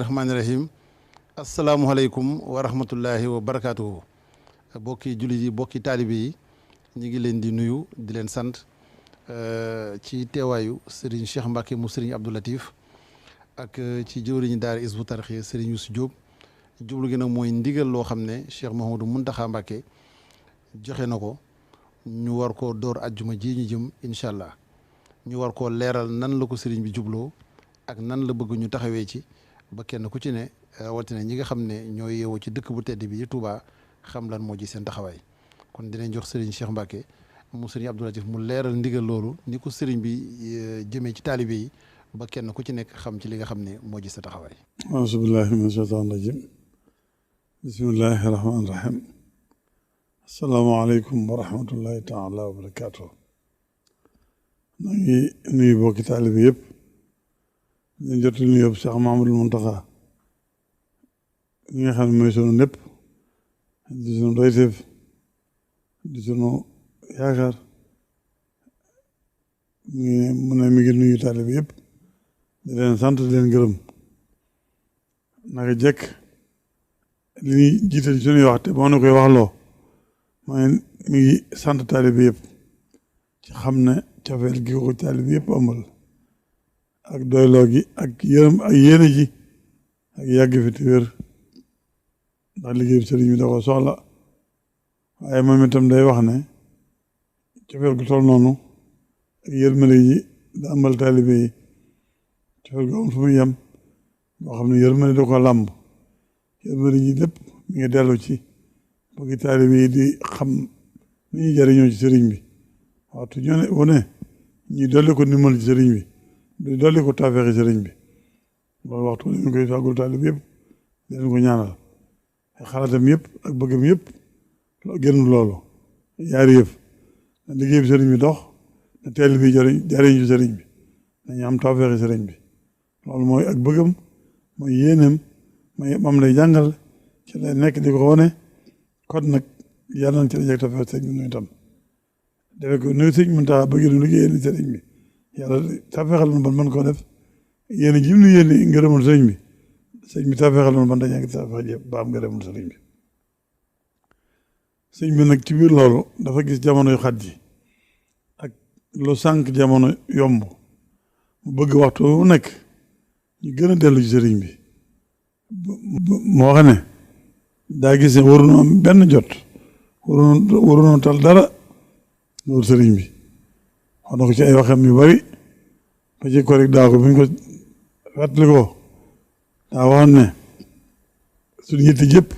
rahmaani rahim asalaamualeykum wa rahmatullahi wa barakaatuhu. bokki jullit yi bokki taalibe yi ñu ngi leen di nuyu di leen sant ci teewaayu Serigne Cheikh Mbacke mu Serigne Abdou Latif ak ci jëwriñu daara Hizbut Tarqiyyah Serigne Youssou Diop. jublu gi nag mooy ndigal loo xam ne Cheikh Mouhamadou Mountakha Mbacke joxe na ko ñu war koo door ajjuma ji ñu jëm incha allah ñu war koo leeral nan la ko Serigne bi jubloo ak nan la bëgg ñu taxawee ci ba kenn ku ci ne rawatina ñi nga xam ne ñoo yeewoo ci dëkk bu tedd bi di Touba xam lan moo ji seen taxawaay kon dinañ jox Serigne Cheikh Mbacke mu Serigne Abdou Latif mu leeral ndigal loolu ni ko Serigne bi jëmee ci taalibe yi ba kenn ku ci nekk xam ci li nga xam ne moo ji sa taxawaay. auzu billahi mina shaytaani rajim bismillahi rahmaani rahim asalaamaaleykum wa rahmatullahi taala wa barakaatu. maa ngi nuyu bokki taalibe yëpp ñu jot nuyu yëpp Cheikh Mahamadul Muntaxa ñi nga xam ne mooy sunu lépp di sunu doyteef di sunu yaakaar mu ne mi ngi nuyu taalibe yëpp di leen sant di leen gërëm naka jekk li ñuy jiital suñuy wax te moo na koy waxloo mooy mi ngi sant taalibe yëpp ci xam ne cofeel gi ko taalibe yëpp amal ak doyloo gi ak yërëm ak yéene ji ak yàgg fi te wér ndax liggéey sëriñ bi da ko soxla waaye moom itam day wax ne cofeel gu toll noonu ak yërmale ji da amal taalibe yi cofeel gu am fu muy yem boo xam ne yërmale da ko làmb yërmale ji lépp mi ngi dellu ci bëgg taalibe yi di xam ni ñuy jariñoo ci sëriñ bi waxtu ñoo ne wu ne ñuy dolli ko ndimbal ci sëriñ bi di dolli ko taafeexi sëriñ bi loolu waxtu ñu koy fàggul taalibe yëpp di leen ko ñaanal xalaatam yëpp ak bëggam yëpp génn loolu yaari yëpp na liggéey bi sëriñ bi dox na taalibe bi jariñ ci sëriñ bi nañu am taafeexi sëriñ bi loolu mooy ak bëggam mooy yéeneem moom lay jàngal ci lay nekk di ko wane kon nag yàlla na ci la jeg taafeex sëriñ bi nuy tam defe ko nuy sëriñ Muntaxa bëgg nu liggéeyal sëriñ bi yàlla taafeexal na ban mën koo def yéen ji nu yéen ngërëmul sëriñ bi taafeexal na ban dañaa ngi taafeex ba am ngërëmul sëriñ bi sëriñ bi nag ci biir loolu dafa gis jamono yu xat ji ak lu sànq jamono yomb mu bëgg waxtu wu nekk ñu gën a dellu ci sëriñ bi moo xam ne daa gis ne waruñu am benn jot waruñu tal dara loolu sëriñ bi wax na ko ci ay waxam yu bari ba ci ko rek daa ko buñ ko fàttali ko daa waxoon ne suñu yitte jëpp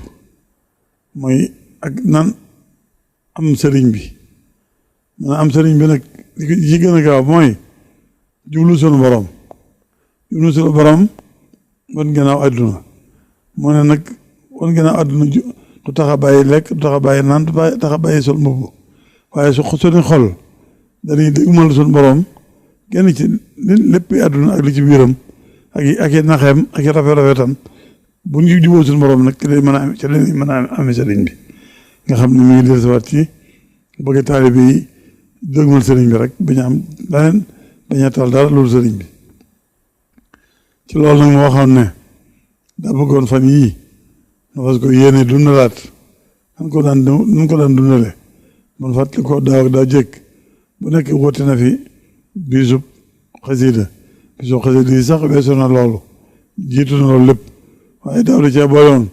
mooy ak nan am sëriñ bi man am sëriñ bi nag li ci gën a gaaw mooy jublu sunu borom wan gannaaw àdduna moo ne nag wan gannaaw àdduna du tax a bàyyi lekk du tax a bàyyi naan du tax a bàyyi sol mbubb waaye suñu xol dañuy dégmal sunu borom génn ci lépp àdduna ak li ci biiram ak i naxeem ak i rafetam bu ñu juboo suñu borom nag ci lay mën a amee sëriñ bi nga xam ne mi ngi dellusiwaat ci bëgg taalibe yi dëgmal sëriñ bi rek bañ a am leneen bañ a tal dara loolu sëriñ bi ci loolu nag moo waxoon ne daa bëggoon fan yii na fas ko yéene dundalaat nan ko daan dundale man fàttali ko daaw daa jëkk bu nekk woote na fi bisub xasida yi sax weesu na loolu jiitu na loolu lépp waaye daaw da cee booloon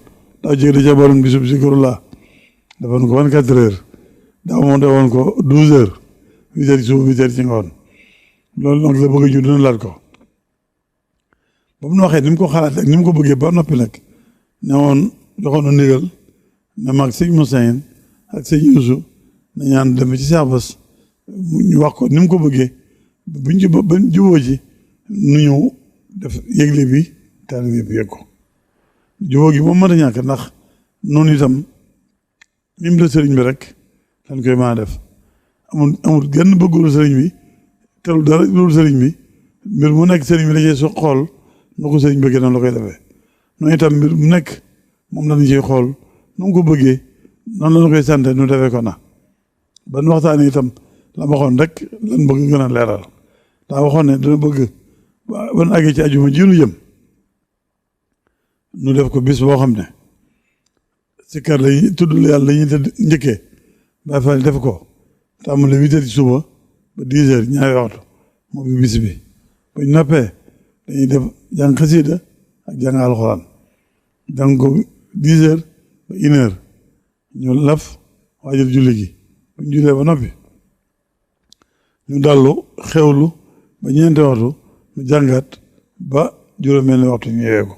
daa jëkk da cee booloon bisub zikrullah defoon ko 24 heures daaw moom defoon ko 12 heures 8 heures ci suba 8 heures ci ngoon loolu nag la bëgg ñu dundalaat ko ba mu waxee ni mu ko xalaat ak ni mu ko bëggee ba noppi nag ne woon joxoon na ndigal ne mag sëñ Moussa ak sëñ Youssou na ñaan dem ci Cheikh Bass ñu wax ko ni mu ko bëggee bañ juboo ji nu ñëw def yëgle bi taalibe yëpp yëg ko juboo gi moom mën a ñàkk ndax noonu itam lim la sëriñ bi rek dañ koy mën a def amul genn bëggul sëriñ bi telul dara loolu sëriñ bi mbir mu nekk sëriñ bi da cee so xool nu ko sëriñ bëggee noonu la koy defee noonu itam mbir mu nekk moom lañu ciy xool nu mu ko bëggee noonu la ñu koy sante nu defee ko na ban waxtaan itam la waxoon rek lan bëgg gën a leeral daa waxoon ne dana bëgg ban àggee ci ajuma ji nu jëm nu def ko bis boo xam ne sikkar lañuy tudd yàlla la ñuy tëdd njëkkee Baay Faal def ko tàmbale 8 heures ci suba ba 10 heures ñaari waxtu moo bi bis bi buñ noppee dañuy def jàng xasiida ak jàng alxuraan jàng ko 10 heures ba 1 heure ñu laf waajal julli gi buñ jullee ba noppi ñu dallu xewlu ba ñeenti waxtu ñu jàngat ba juróom-benni waxtu ñu yeewee ko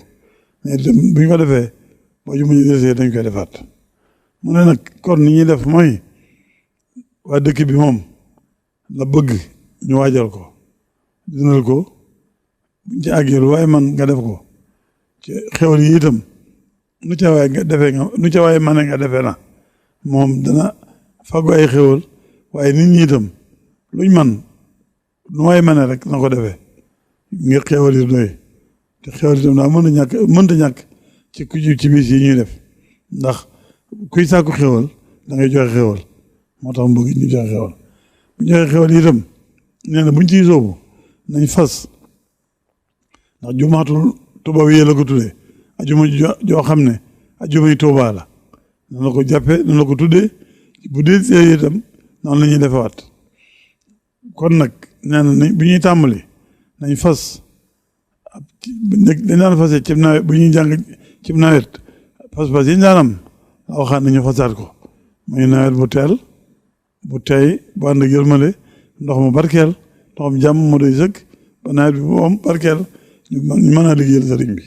mais bu ñu ko defee boo ju muñu desee dañ koy defaat mu ne nag kon ni ñuy def mooy waa dëkk bi moom la bëgg ñu waajal ko dundal ko buñ ci àggee lu waaye man nga def ko ci xewal yi itam nu ca waay nga defee nga nu ca waay mane nga defee na moom dana faggu ay xewal waaye nit ñi itam luñ man nu waay mane rek na ko defee ngir xewal yi doy te xewal itam daa mënta ñàkk ci ku ci bis yi ñuy def ndax kuy sàkku xewal da ngay joxe xewal moo tax mu bëgg ñu joxe xewal bu joxe xewal itam nee na buñ ciy soobu nañ fas ndax jumaatul tubaab yi la ko tuddee ajuma joo xam ne ajumay Tuubaa la noonu la ko jàppee noonu la ko tuddee bu dee see itam noonu la ñuy defewaat kon nag nee na bu ñuy tàmbali nañ fas dañ daan fasee cib nawet bu ñuy jàng cib nawet pas-pas yi daanam la waxaat nañu fasaat ko muy nawet bu teel bu tey bu ànd ak yërmande ndox mu barkeel ndox mu jàmm mu doy sëkk ba nawet bi moom barkeel ñu mën a liggéeyal sëriñ bi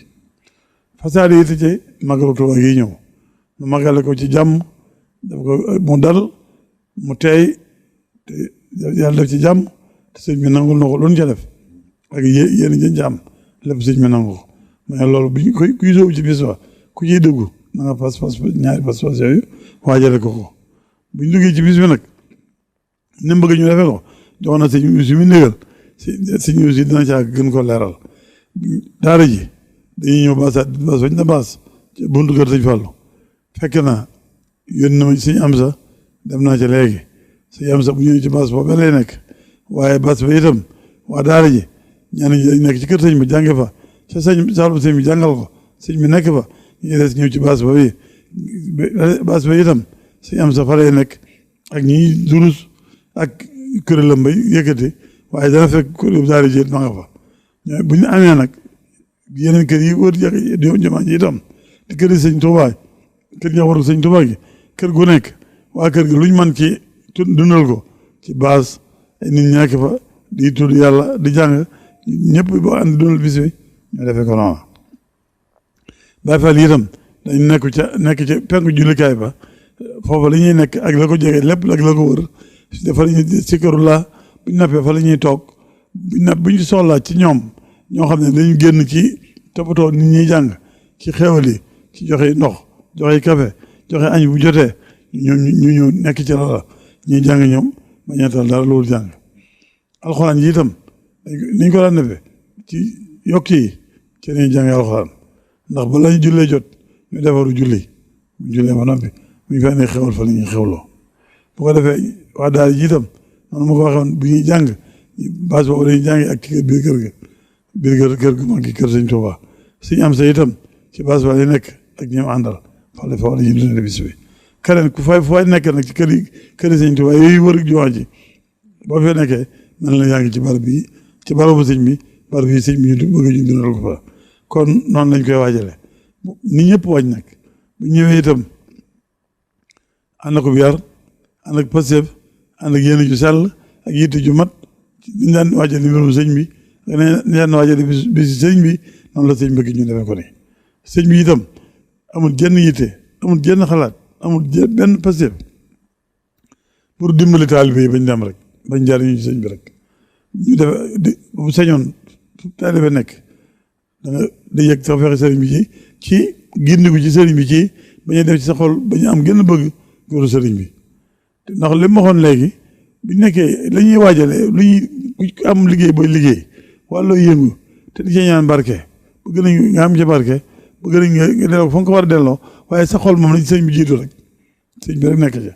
fasaat yi it ci màggalu Tuubaa yi ñëw nu màggale ko ci jàmm def ko mu dal mu tey te yàlla def ci jàmm te sëñ bi nangul na ko lu ñu ca def ak yéen jën jàmm lépp sëñ bi nangu ko mais loolu bu ñu kuy sóobu ci bis ba ku ciy dugg na nga pas ñaari pas yooyu waajale ko bu ñu duggee ci bis bi nag ni mu bëgg ñu defee ko jox na sëñ Yuusu mi négal sëñ Yuusu dina caa gën ko leeral daara ji dañuy ñëw baas bañ na baas buntu kër sëñ Fallu fekk na yónni na ma sëñ Amsa dem naa ca léegi sëñ Amsa bu ñëwee ci baas boobu lay nekk waaye baas ba itam waa daara ji ñenn ñi dañ nekk ci kër sëñ bi jànge fa ca saalum sëñ bi jàngal ko sëñ bi nekk fa ñu des ñëw ci baas ba bi baas ba itam sëñ Amsa fa lay nekk ak ñi durus ak kuréelam ba yëkkati waaye dana fekk kuréel daara ji ma nga fa bu ñu amee nag yeneen kër yi wër jumaa ji itam di kër yi sëñ Tuubaa kër ñawaru sëñ Tuubaa gi kër gu nekk waa kër gi luñ mën ci dundal ko ci baas ay nit ñi nekk fa di tudd yàlla di jàng ñëpp boo ànd dundal bis bi ñoo defee ko noonu Baay Faal itam dañ nekk ca penku jullikaay ba foofu la ñuy nekk ak la ko jege lépp ak la ko wër dafa la ñuy sikkarulaa buñ nappee fa la ñuy toog buñ soxlaa ci ñoom ñoo xam ne dañu génn ci toppatoo nit ñuy jàng ci xéewal yi ci joxe ndox joxe café joxe añ bu jotee ñu ñëw nekk ci loola ñuy jàng ñoom ba ñeetal dara loolu jàng alxuraan yi itam niñ ko daan defee ci yokk yi ci lañuy jàng alxuraan ndax ba lañ jullee jot ñu defaru julli bu jullee ba noppi buñ fa ne xewal fa la ñuy xewloo bu ko defee waa daal ji itam noonu ma ko waxoon bu ñuy jàng base boobu dañuy jàng ak ci biir kër ga biir kër gu mag gi kër sëñ Tuubaa suñu am sa itam ci base ba lay nekk ak ñoom àndal fa la ñuy dundee bis bi keneen ku fay nekk nag ci kër sëñ Tuubaa yooyu wër jumaa ji boo fee nekkee mel na yaa ngi ci barab bi ci barabu sëñ bi barab bi sëñ bi ñu bëgg ñu dundal ko fa kon noonu lañ koy waajale ni ñëpp waaj nag bu ñëwee itam ànd ko bi yar ànd ak pasef ànd ak yéen ju sell ak yitte ju mat ñu daan waajale mbirum sëñ bi ñu daan waajale bis sëñ bi noonu la sëñ bëgg ñu defee ko ni sëñ bi itam amul jenn yitte amul jenn xalaat amul benn pasef pour dimbali taalibe yi bañ dem rek bañ jariñu ci sëñ bi rek ñu def bu sañoon taalibe nekk da nga di yëg sax fexe sëriñ bi ci gindiku ci sëriñ bi ci bañ a def ci sa xol bañ am gën a bëgg góoru sëriñ bi ndax li ma waxoon léegi buñ nekkee la ñuy waajale lu ñuy am liggéey booy liggéey wàllu yëngu te di ci ñaan barke bëgg nañ nga am ci barke bëgg nañ nga delloo fa nga ko war a delloo waaye sa xol moom la ci sëñ bi jiitu rek sëñ bi rek nekk ci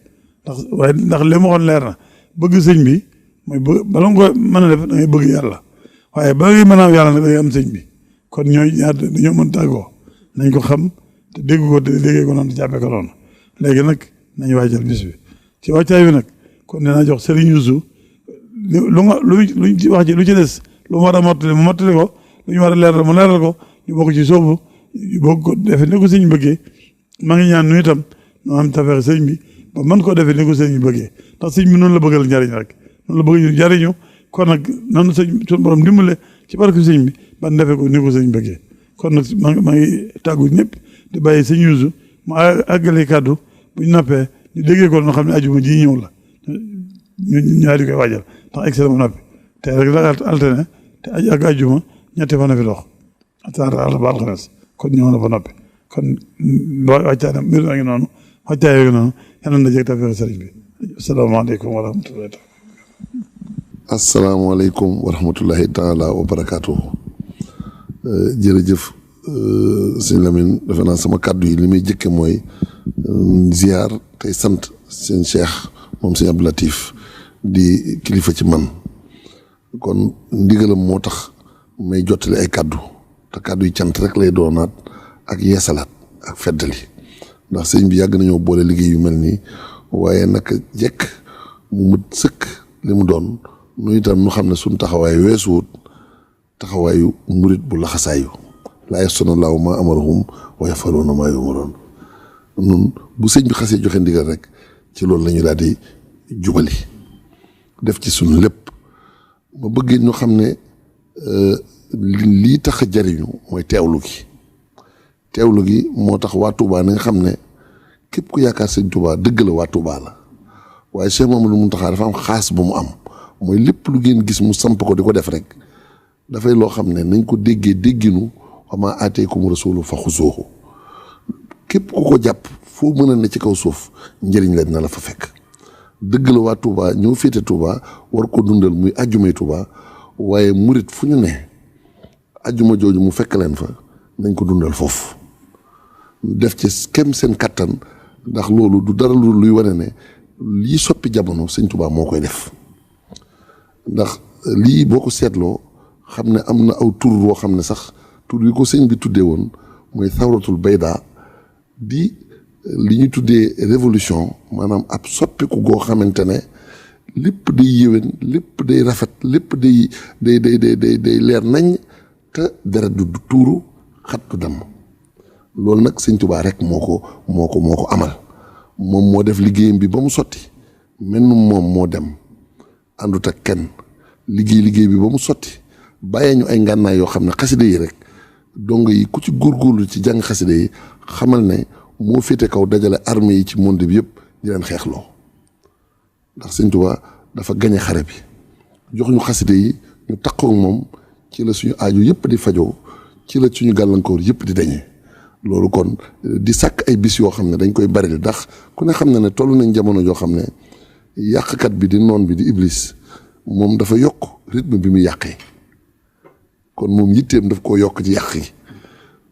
ndax li ma waxoon leer na bëgg sëñ bi mooy bala nga ko mën a def da ngay bëgg yàlla waaye ba ngay mën a am yàlla nag da ngay am sëñ bi kon ñooy ñaar dañoo mën tàggoo nañ ko xam te dégg ko te déggee ko noonu te jàppee ko noonu léegi nag nañ waajal bis bi ci wàccaay bi nag kon dinaa jox Serigne Youssou lu ci wax ji lu ci des lu mu war a mottali mu mottali ko lu ñu war a leeral mu leeral ko ñu bokk ci soobu ñu bokk ko defee ni ko sëñ bëggee maa ngi ñaan nu itam noo am tafeex sëñ bi ba mën koo defee ni ko sëñ bi bëggee ndax sëñ bi noonu la bëggal njariñ rek noonu la bëgg ñu jariñu kon nag noonu suñu borom dimbale ci barke sëñ bi ban defee ko ni ko sëñ bëggee kon nag maa ngi tàggu ñëpp di bàyyi sëñ Youssou mu àggale kàddu bu ñu noppee ñu déggee ko noo xam ne ajuma ji ñëw la ñu ñaari koy waajal ndax excellent mu noppi te rek la alterné te ak ajuma ñetti fan a fi dox àlla ba alxames kon ñëw na ba noppi kon wàccaane mbir maa ngi noonu wàccaay ngi noonu yàlla na jeg tafeex sëriñ bi asalaamaaleykum wa rahmatullahi taala asalaamaaleykum wa rahmatullahi taala wa barakaatuhu jërëjëf sëñ Lamine defe naa sama kàddu yi li muy jëkke mooy ziar tey sant sëñ Cheikh moom sëñ Abdou Latif di kilifa ci man kon ndigalam moo tax may jottali ay kàddu te kàddu yi cant rek lay doonaat ak yeesalaat ak feddali ndax sëñ bi yàgg nañoo boole liggéey yu mel nii waaye naka jekk mu mët sëkk li mu doon nu itam nu xam ne suñ taxawaay weesuwut taxawaayu murit bu laxasaayu laa yasuna laahu maa amarahum wa yafaluuna maa yumaroon nun bu sëñ bi xasee joxe ndigal rek ci loolu la ñu daal di jubali def ci suñu lépp ma bëggee ñu xam ne lii tax a jariñu mooy teewlu gi moo tax waa Touba na nga xam ne képp ku yaakaar sëñ Touba dëgg la waa Touba la waaye Cheikh Mamadou Mountakha dafa am xaas bu mu am mooy lépp lu ngeen gis mu samp ko di ko def rek dafay loo xam ne nañ ko dégginu wa maa aataakumu rasuulu fa xuzuuhu képp ku ko jàpp foo mën a ne ci kaw suuf njëriñ la dina la fa fekk dëgg la waa Touba ñoo féete Touba war ko dundal muy ajjumay Touba waaye murit fu ñu ne ajjuma jooju mu fekk leen fa nañ ko dundal foofu def ci kem seen kattan ndax loolu du dara luy wane ne lii soppi jamono sëñ Touba moo koy def ndax lii boo ko seetloo xam ne am na aw tur woo xam ne sax tur yi ko sëñ bi tuddee woon mooy thawratul bayda di li ñu tuddee révolution maanaam ab soppiku goo xamante ne lépp day yéwén lépp day rafet lépp day leer nañ te deret du tuuru xat du damm loolu nag sëñ Touba rek moo ko amal moom moo def liggéeyam bi ba mu sotti mel moom moo dem àndut ak kenn liggéey bi ba mu sotti bàyyee ñu ay ngànnaay yoo xam ne xasida yi rek dongo yi ku ci góorgóorlu ci jàng xasida yi xamal ne moo féete kaw dajale armée yi ci monde bi yëpp di leen xeexloo ndax sëñ Touba dafa gañe xare bi jox ñu xasida yi ñu takkoo moom ci la suñu aaju yëpp di fajoo ci la suñu gàllankoor yëpp di dañee loolu kon di sàkk ay bis yoo xam ne dañ koy bari ndax ku ne xam ne toll nañ jamono joo xam ne yàqkat bi di noon bi di iblis moom dafa yokk rythme bi muy yàqee kon moom yitteem daf koo yokk ci yàq yi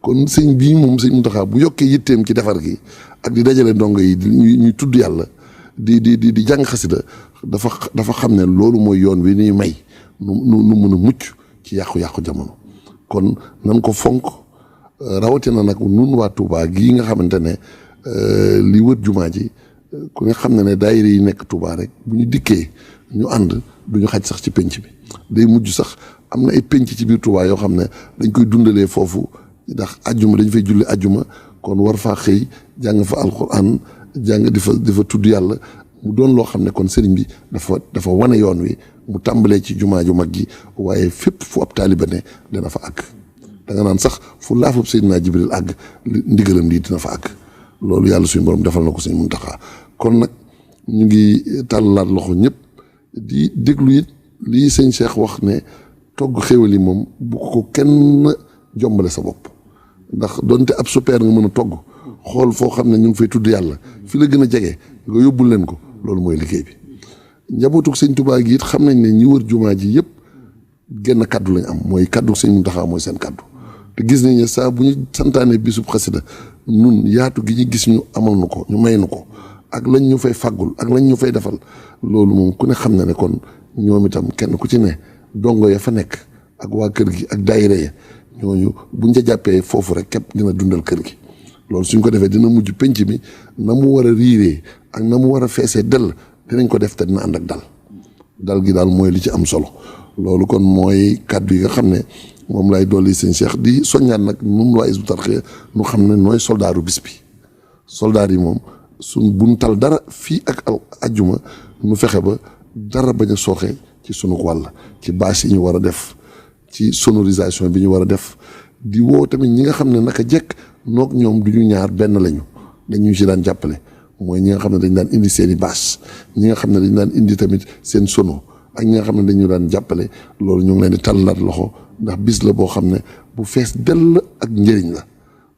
kon sëñ bii moom sëñ Mountakha bu yokkee yitteem ci defar gi ak di dajale ndongo yi ñuy tudd yàlla di jàng xasida dafa xam ne loolu mooy yoon wi ñuy may nu mën a mucc ci yàqu-yàqu jamono kon nan ko fonk rawatina nag nun waa Touba gii nga xamante ne li wër jumaa ji ku nga xam ne daayira yi nekk Touba rek bu ñu dikkee ñu ànd du ñu xaj sax ci penc bi day mujj sax am na ay penc ci biir Touba yoo xam ne dañ koy dundalee foofu ndax ajjuma dañ fay julli ajjuma kon war faa xëy jàng fa alquran jàng di fa tudd yàlla mu doon loo xam ne kon sëriñ bi dafa wane yoon wi mu tàmbalee ci jumaa ju mag gi waaye fépp fu ab taaliba ne dana fa àgg da nga naan sax fu laafab Seydina Jibril àgg ndigalam lii dina fa àgg loolu yàlla suñu borom defal na ko Sëñ Muntaxa kon nag ñu ngi tàllalaat loxo ñëpp di déglu it lii sëñ Cheikh wax ne togg xéwal yi moom bu ko kenn jombale sa bopp ndax donte ab super nga mën a togg xool foo xam ne ñu ngi fay tudd yàlla fi la gën a jege nga yóbbul leen ko loolu mooy liggéey bi njabootuk sëñ Tuubaa gi it xam nañ ne ñi wër jumaa ji yëpp genn kaddu lañ am mooy kaddu sëñ Muntaxa mooy seen kaddu te gis nañ ne saa bu ñu santaane bisub xasida nun yaatu gi ñu gis ñu amal nu ko ñu may nu ko ak lañ ñu fay faggul ak lañ ñu fay defal loolu moom ku ne xam na ne kon ñoom itam kenn ku ci ne dongo ya fa nekk ak waa kër gi ak daayira ya ñooñu buñ ca jàppee foofu rek képp dina dundal kër gi loolu suñ ko defee dina mujj penc mi na mu war a riiree ak na mu war a feesee dell dinañ ko def te dina ànd ak dal gi daal mooy li ci am solo loolu kon mooy kàddu yi nga xam ne moom lay dolli sëñ Cheikh di soññaat nag nun waa Hizbut Tarqiyyah nu xam ne nooy soldaaru bis bi soldaar yi moom suñ buñ tal dara fii ak ajjuma nu fexe ba dara bañ a sooxe ci sunu wàll ci bâche yi ñu war a def ci sonorisation bi ñu war a def di woo tamit ñi nga xam ne naka jekk noog ñoom du ñu ñaar benn lañu dañu ci daan jàppale mooy ñi nga xam ne dañ daan indi seen i bâche ñi nga xam ne dañ daan indi tamit seen sono ak ñi nga xam ne dañu daan jàppale loolu ñu ngi leen di tàllalaat loxo ndax bis la boo xam ne bu fees dell ak njëriñ la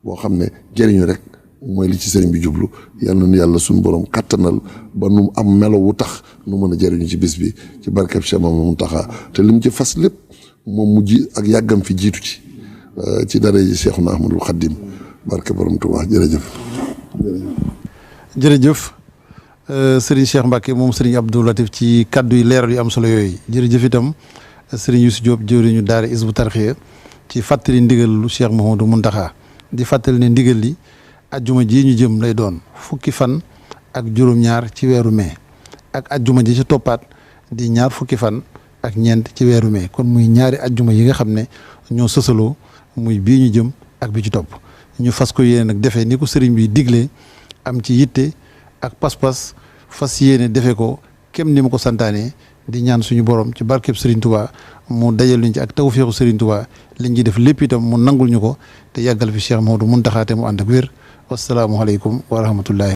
boo xam ne jëriñu rek mooy li ci sëriñ bi jublu yàlla na yàlla suñu borom kattanal ba nu am melo wu tax nu mën a jëriñu ci bis bi ci barkeb Cheikh Mamadou Mountakha te li mu ci fas lépp moom mu ji ak yàggam fi jiitu ci dara ji Cheikhuna Ahmadul Khadim barke borom Tuubaa jërëjëf Serigne Cheikh Mbacke moom Serigne Abdou Latif ci kaddu yi leeral yu am solo yooyu jërëjëf itam Serigne Youssou Diop jëwriñu daara Hizbut Tarqiyyah ci fàttali ndigal lu Cheikh Mouhamadou Mountakha di fàttali ne ndigal li ajjuma ji ñu jëm lay doon fukki fan ak juróom-ñaar ci weeru mai ak ajjuma ji ci toppaat di ñaar fukki fan ak ñeent ci weeru mai kon muy ñaari ajjuma yi nga xam ne ñoo sësaloo muy bii ñu jëm ak bi ci topp ñu fas ko yéene nag defee ni ko sëriñ bi diglee am ci yitte ak pas-pas fas yéene defe ko kem ni ma ko santaane di ñaan suñu borom ci barkeb Serigne Touba mu dajal luñ ci ak tawfeexu Serigne Touba liñ ci def lépp itam mu nangul ñu ko te yàggal fi Cheikh Mamadou Mountakha te mu ànd ak wér wasalaamualeykum wa rahmatullahi